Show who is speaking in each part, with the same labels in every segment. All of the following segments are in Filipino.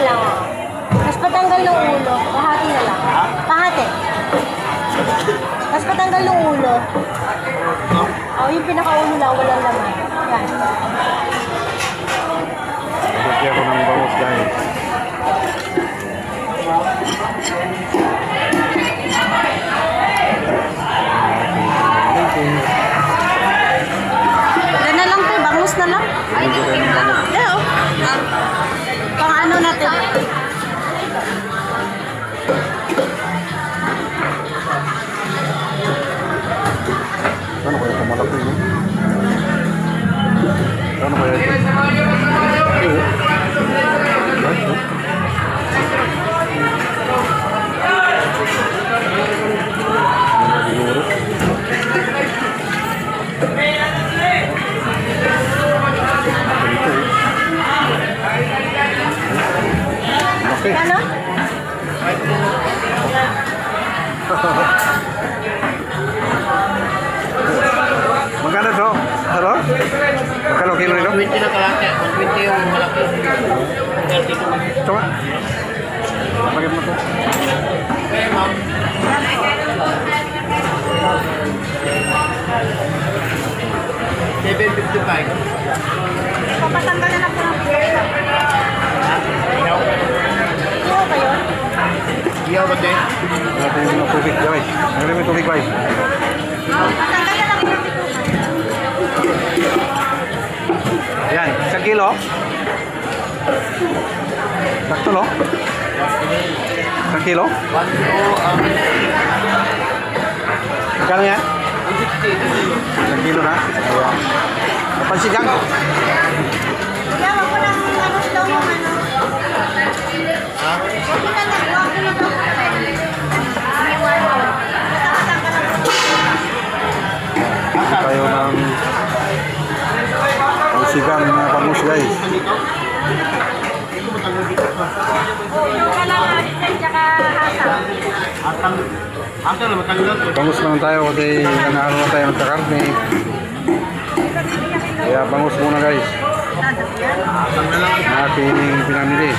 Speaker 1: lang. Tapos patanggal ng ulo. Pahati na lang. Pahati. Tapos patanggal ng ulo. Oh, yung pinakaulo lang, walang laman. Yan.
Speaker 2: Lagyan ko ng bangus guys.
Speaker 1: Yan na lang tayo, bangus na lang. Yeah, oh. Pang ano natin.
Speaker 2: Ano kaya ito malaki no? Ano kaya ito?
Speaker 1: Ano?
Speaker 2: Magkano to? Ano? Magkano kilo nito?
Speaker 3: 20 na kalaki. 20 yung malaki. 30 ko.
Speaker 2: Ito nga. Bakit mo to?
Speaker 3: Okay, ma'am. $7.55.
Speaker 1: Papatanggal na lang po ng pera.
Speaker 3: Ihaw?
Speaker 1: Ihaw ba yun?
Speaker 3: Ihaw ba din?
Speaker 2: Natin yung tubig guys. Ano yung tubig guys?
Speaker 1: Patanggal na lang po ng pitukan.
Speaker 2: Yan, 1 kilo. Sakto no? 1 kilo?
Speaker 3: 1 kilo,
Speaker 2: Magkano yan?
Speaker 3: 160.
Speaker 2: 1 kilo na? Ayan. Pansigang?
Speaker 1: Kaya wag ko lang ano daw yung ano.
Speaker 3: Ha?
Speaker 1: Wag ko na lang, wag ko na daw. Iniwan ko. Patanggal na lang po.
Speaker 2: Tayo ng pansigang na bangus guys.
Speaker 1: Yung kalaman, tsaka hasang.
Speaker 3: Asal na matanggal ko.
Speaker 2: Bangus naman tayo kasi nanaano na tayo ng karne. Kaya bangus muna guys.
Speaker 3: Asal na lang.
Speaker 2: Ang ating pinamili.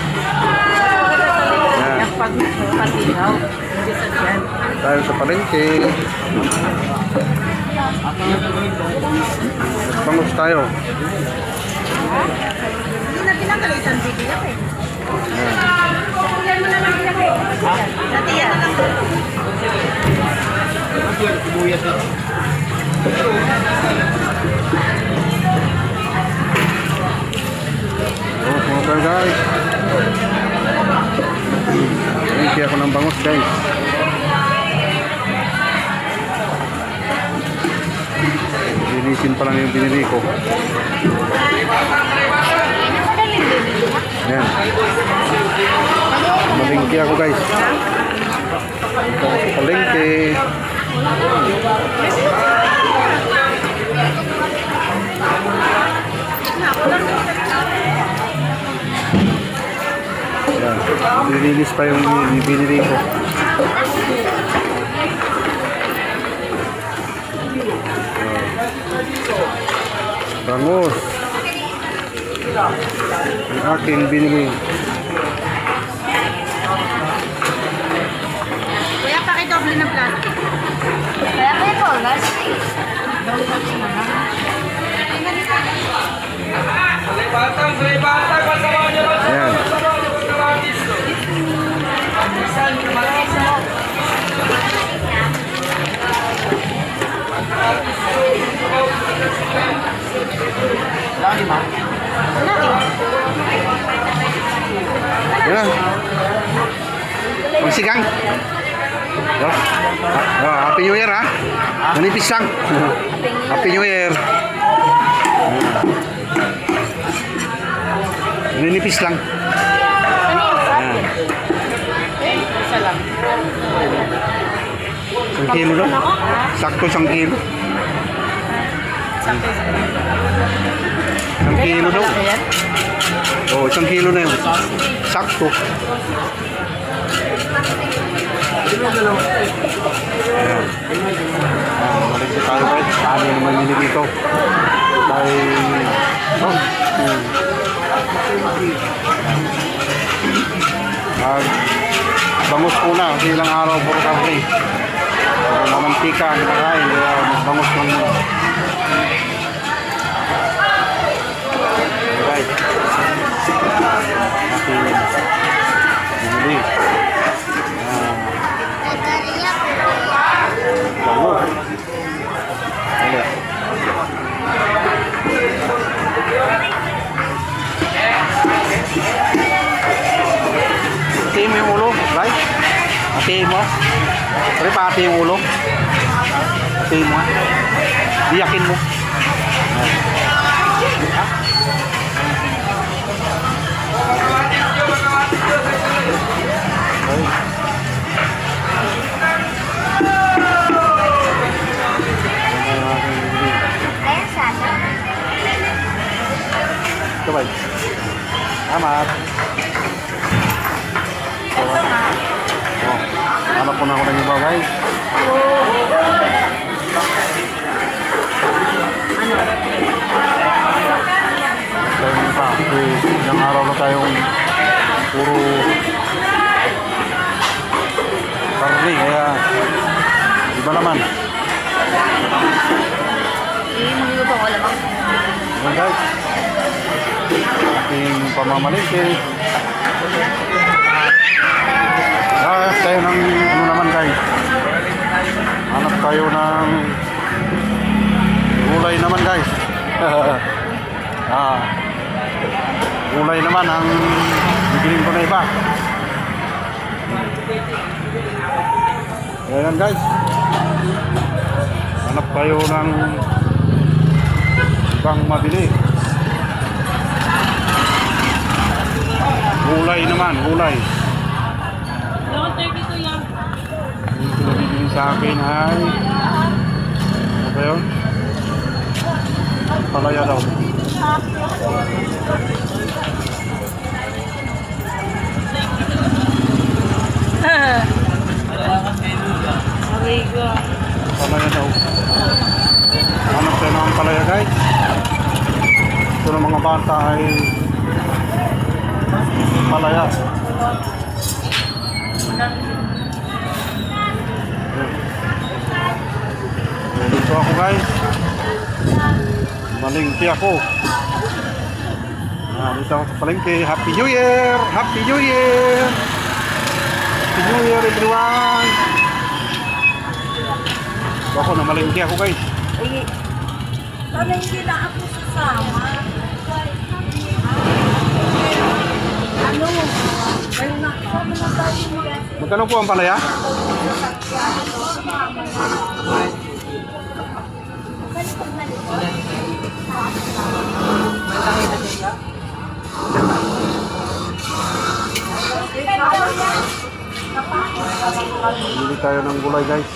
Speaker 2: Yan.
Speaker 1: Pag-ihaw, hindi sa dyan.
Speaker 2: Tayo sa palengke. Bangus tayo.
Speaker 1: Hindi na pinagalitan video eh.
Speaker 2: Yan.
Speaker 1: Yan mo na lang ilagay. Dati yan na lang.
Speaker 3: Ano yung sibuyas ito?
Speaker 2: Bangus muna tayo guys. Palengke ako ng bangus guys. Linisin pa lang yung binili ko. Yan. Malengke ako guys. Ito ako sa palengke. Yan. Nilinis pa yung binili ko. Bangus. Ang aking binili.
Speaker 1: Kuya, pakidoble ng plastic. Kaya pa ito, guys. Doble plastic na lang.
Speaker 2: Ayan.
Speaker 3: Lagi, ma'am.
Speaker 2: Ayan. Pagsigang. Happy New Year ha. Manipis lang. Happy New Year. Manipis lang. Ayan.
Speaker 1: Isa lang.
Speaker 2: 1 kilo daw. Sakto 1 kilo. 1 kilo daw. Oo, 1 kilo na yun. Sakto. Ayan. Balik na tayo guys. Saan yung naman yun dito? Dahil... Oh. Bangus muna kasi ilang araw puro karne. Mga mantika ang kinakain, kaya bangus lang muna. Alright. Bumili. Bangus. Alright. Hatiin mo yung ulo, right? Hatiin mo. Pare pa hatiin yung ulo. Hatiin mo. Diyakin mo. Ito ba? Salamat. Hanap ko na ako ng iba, guys. Tayo pa. Kasi ilang araw na tayong puro karne, kaya iba naman.
Speaker 1: Magluto ko lamang.
Speaker 2: Ayan, guys. Ating pamamalingki. Tayo ng ano naman, guys. Hanap tayo ng gulay naman, guys. Gulay naman ang bibilin ko na iba. Ayan, guys. Hanap tayo ng ibang mabili. Gulay naman, gulay. Yung pinabibili sa akin ay ano ba yun? Palaya daw. Palaya daw. Hanap tayo ng palaya, guys. Ito ng mga bata ay palaya. Dito ako, guys. Malingki ako. Dito ako sa palengke. Happy New Year! Happy New Year! Happy New Year, everyone! Dito ako, namalingki ako, guys.
Speaker 1: Sana hindi na ako sasama. Ano? Ayun na.
Speaker 2: Magkano po ang palaya? Bili tayo ng gulay, guys.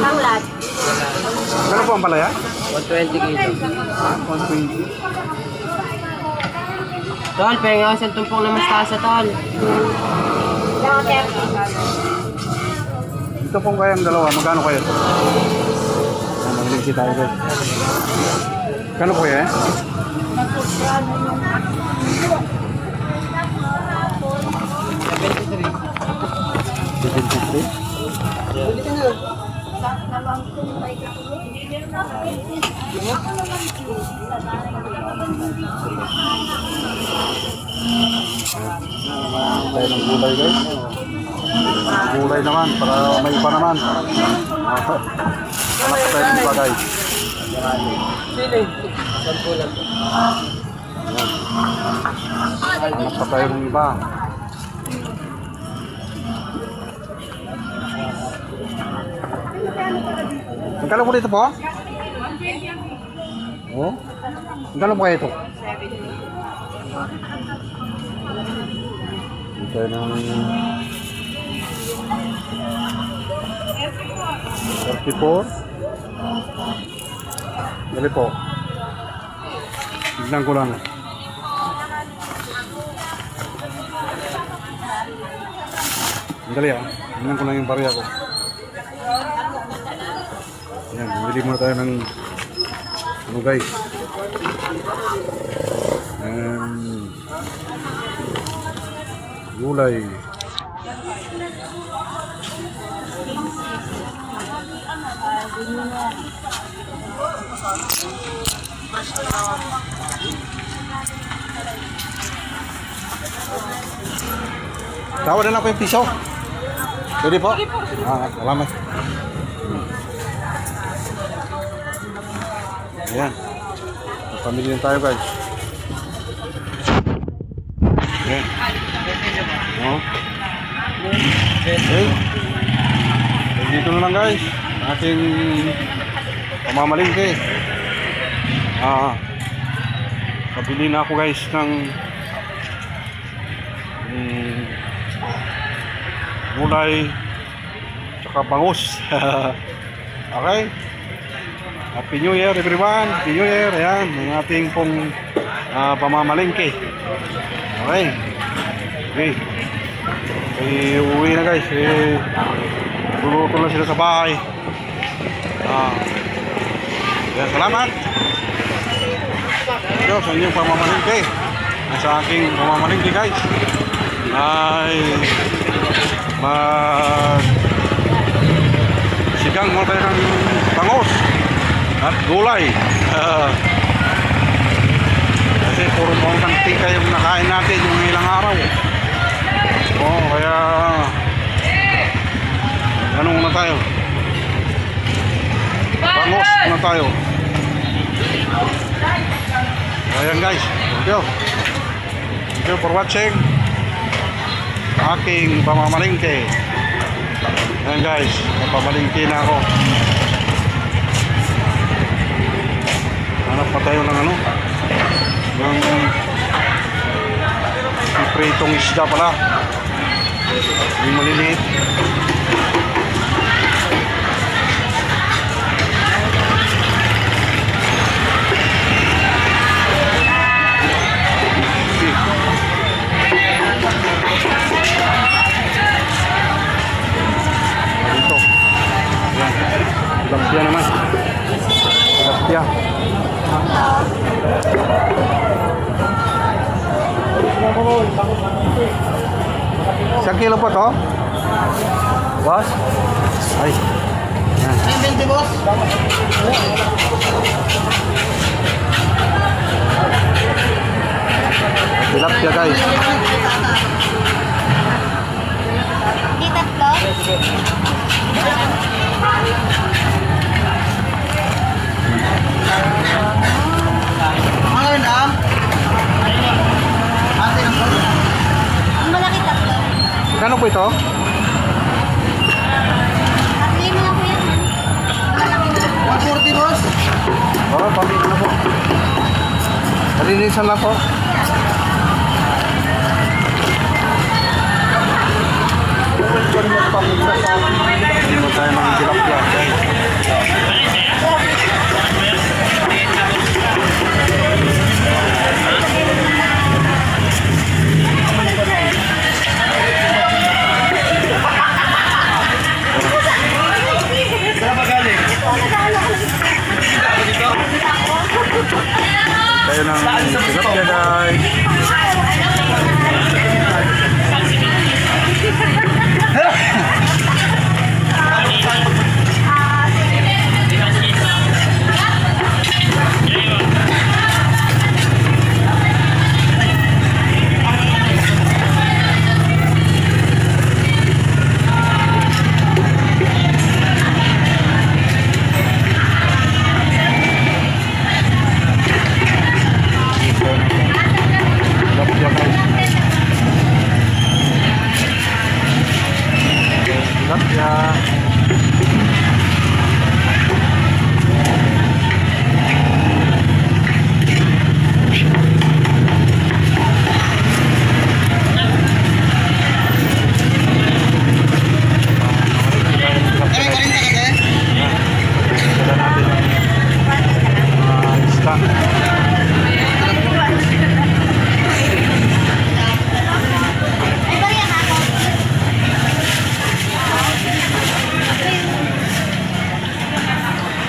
Speaker 1: Ang lat.
Speaker 2: Magkano po ang palaya?
Speaker 3: 120 kilo.
Speaker 2: 120.
Speaker 3: Tol, pengen ako sa tumpong na mustasa, tol.
Speaker 2: Ito pong kayang dalawa. Magkano kayo? Maglingki tayo, guys. Kano po yan? Tayo ng gulay, guys. Gulay naman para may iba naman. Anak tayo ng iba, guys. Anak pa tayo ng iba. Magkano po dito po? Oh? Magkano po kayo ito? Ito ng 34. Dali po. Tignan ko lang. Dali tignan ko lang yung barya ko. Ayan, bili muna tayo ng Ano guys? Gulay. Tawa na lang po yung piso. Pwede po? Salamat. Ayan. Pamili na tayo guys. Ayan. Oh. Okay. Dito na lang guys. Ating pamamalingke. Pabili na ako guys ng gulay tsaka bangus. Okay. Happy New Year everyone. Happy New Year. Ayan. Ang ating pong pamamalingke. Okay. Okay. Uwi na guys. Luluto na sila sa bahay. Ayan. Salamat. So, sa inyong pamamalingke. Sa aking pamamalingke guys. Ay sigang mo tayo ng bangus at gulay. Kasi puro mga kanting kayo nakain natin yung ilang araw. Kaya ano muna tayo, bangus muna tayo. Ayan guys, thank you for watching aking pamamalingke. Ayan guys, papamalingke na ako. Hanap pa tayo ng ano, ng pritong isda pala, yung maliliit. Tilapia naman. Tilapia. Isang kilo po to? Boss? Ay. Yan.
Speaker 3: 20 boss.
Speaker 2: Tilapia guys.
Speaker 1: Di tatlo? Ang malaki tatlo.
Speaker 2: Kano po ito?
Speaker 1: At lima lang po yan. Malaki na.
Speaker 3: 140 boss.
Speaker 2: Pamili na po. Palinisan lang po. Hindi po tayo ng tilapia guys. Tayo ng tilapia guys.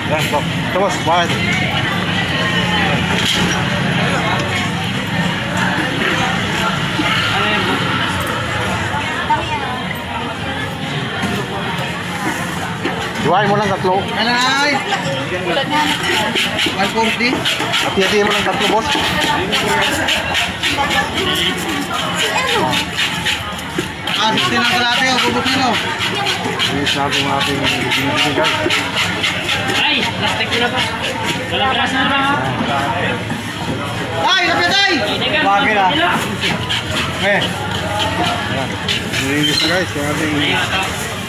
Speaker 2: Yan po. Tapos, bakit? Iwain mo lang tatlo.
Speaker 3: Anay! 140.
Speaker 2: Hati-hati mo lang tatlo, boss.
Speaker 3: Ah, 60 lang kalate. O, bubutin o.
Speaker 2: Inis natin ang ating binibigay.
Speaker 4: Ay, plastic ko na pa. Walang grasa na ba?
Speaker 3: Ay, lapit ay!
Speaker 2: Bagay na. Eh. Ayan. Nilinis na guys, yung ating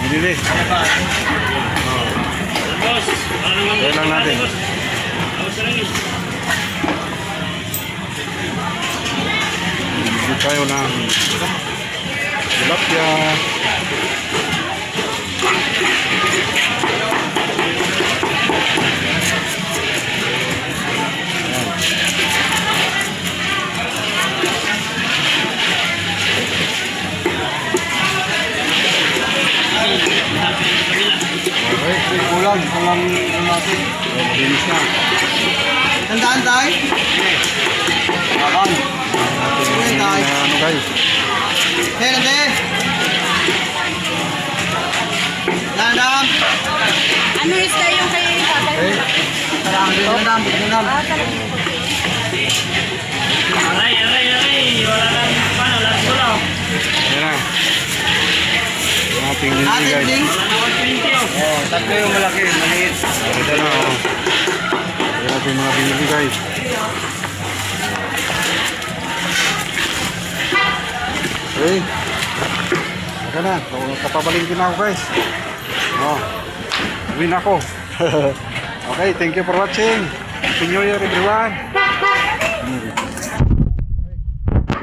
Speaker 2: nilinis.
Speaker 4: Boss, ano naman
Speaker 2: Kaya lang natin.
Speaker 4: boss? Tapos na rin.
Speaker 2: Bibigyan tayo ng tilapia. Okay,
Speaker 3: Kulang natin.
Speaker 2: malinis na.
Speaker 3: Tandaan tayo. Akan.
Speaker 2: Ating ano guys.
Speaker 3: Hey, nande. Landam.
Speaker 1: Ano is na yung kay tatay?
Speaker 2: Okay.
Speaker 3: Landam.
Speaker 1: Ah, talaga.
Speaker 4: Aray, aray, aray. Wala lang paano, last ko lang.
Speaker 2: Ayan na. Yung ating nilinis
Speaker 3: Atin
Speaker 2: guys.
Speaker 3: ding.
Speaker 4: Wala na 120 oh.
Speaker 3: Oh, tatlo yung malaki, maliit.
Speaker 2: Ito na oh. Ayan natin mga binili guys. Okay. Aka na. Kapabalingkin na ako guys. Oh. Win ako. Okay, thank you for watching. Happy New Year everyone.